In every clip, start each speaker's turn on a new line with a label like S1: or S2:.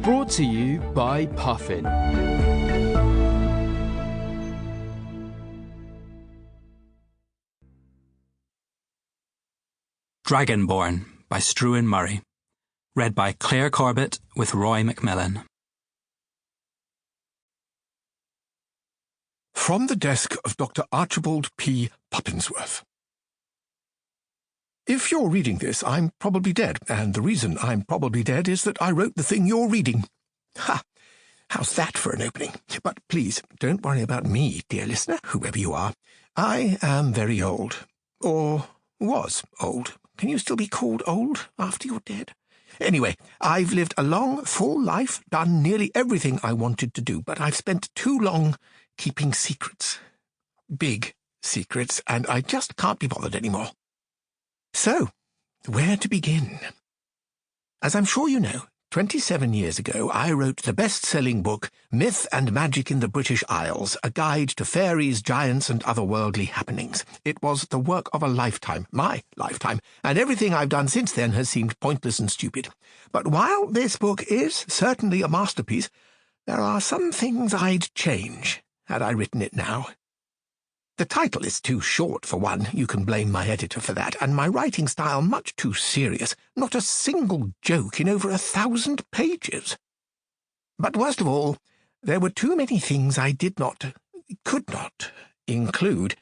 S1: Brought to you by Puffin.
S2: Dragonborn by Struan Murray. Read by Clare Corbett with Roy McMillan.
S3: From the desk of Dr. Archibald P. Puppinsworth. If you're reading this, I'm probably dead, and the reason I'm probably dead is that I wrote the thing you're reading. Ha! How's that for an opening? But please, don't worry about me, dear listener, whoever you are. I am very old. Or was old. Can you still be called old after you're dead? Anyway, I've lived a long, full life, done nearly everything I wanted to do, but I've spent too long keeping secrets. Big secrets, and I just can't be bothered anymore. So, where to begin? As I'm sure you know, 27 years ago I wrote the best-selling book, Myth and Magic in the British Isles, a guide to fairies, giants and otherworldly happenings. It was the work of a lifetime, my lifetime, and everything I've done since then has seemed pointless and stupid. But while this book is certainly a masterpiece, there are some things I'd change had I written it now. The title is too short, for one. You can blame my editor for that, and my writing style much too serious. Not a single joke in over 1,000 pages. But worst of all, there were too many things I could not include,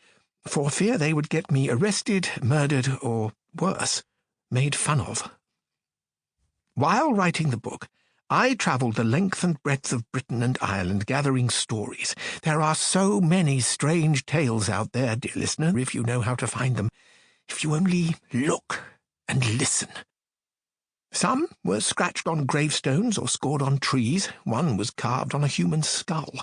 S3: for fear they would get me arrested, murdered, or worse, made fun of. While writing the book, I travelled the length and breadth of Britain and Ireland gathering stories. There are so many strange tales out there, dear listener, if you know how to find them. If you only look and listen. Some were scratched on gravestones or scored on trees. One was carved on a human skull.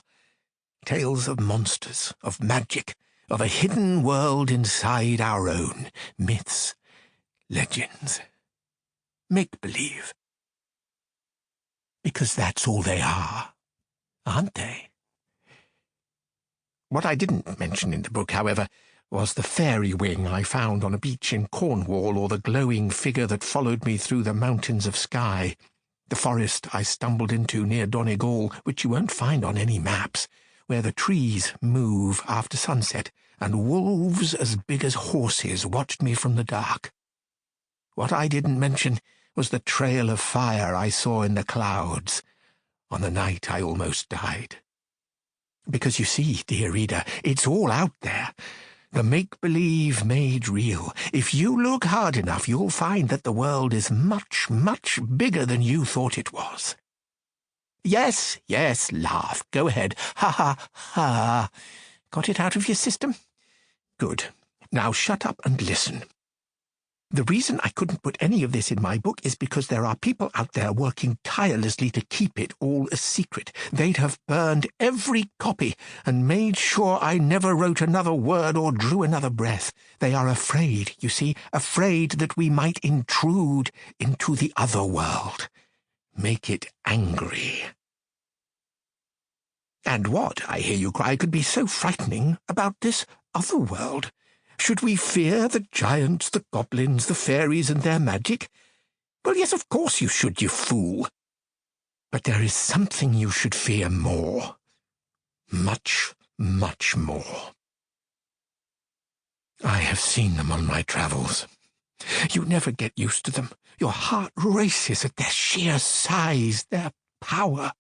S3: Tales of monsters, of magic, of a hidden world inside our own. Myths, legends, make-believe. Because that's all they are, aren't they? What I didn't mention in the book, however, was the fairy wing I found on a beach in Cornwall, or the glowing figure that followed me through the mountains of Skye, the forest I stumbled into near Donegal, which you won't find on any maps, where the trees move after sunset, and wolves as big as horses watched me from the dark. What I didn't mention was the trail of fire I saw in the clouds on the night I almost died. Because you see, dear reader, it's all out there. The make-believe made real. If you look hard enough, you'll find that the world is much, much bigger than you thought it was. Yes, laugh. Go ahead. Ha, ha, ha. Got it out of your system? Good. Now shut up and listen. The reason I couldn't put any of this in my book is because there are people out there working tirelessly to keep it all a secret. They'd have burned every copy and made sure I never wrote another word or drew another breath. They are afraid, you see, afraid that we might intrude into the other world, make it angry. And what, I hear you cry, could be so frightening about this other world? Should we fear the giants, the goblins, the fairies, and their magic? Well, yes, of course you should, you fool. But there is something you should fear more. Much, much more. I have seen them on my travels. You never get used to them. Your heart races at their sheer size, their power.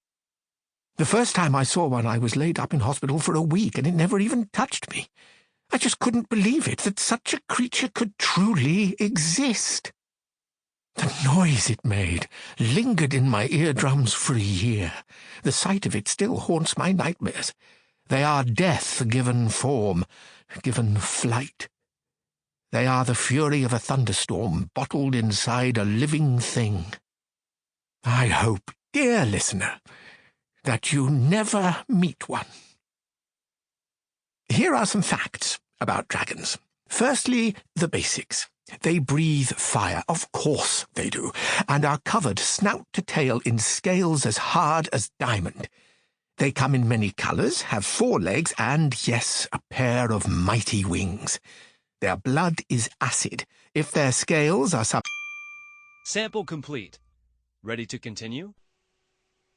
S3: The first time I saw one, I was laid up in hospital for a week, and it never even touched me. I just couldn't believe it, that such a creature could truly exist. The noise it made lingered in my eardrums for a year. The sight of it still haunts my nightmares. They are death given form, given flight. They are the fury of a thunderstorm bottled inside a living thing. I hope, dear listener, that you never meet one. Here are some facts about dragons. Firstly, the basics. They breathe fire, of course they do, and are covered snout to tail in scales as hard as diamond. They come in many colours, have 4 legs, and, yes, a pair of mighty wings. Their blood is acid. If their scales are
S4: Sample complete. Ready to continue?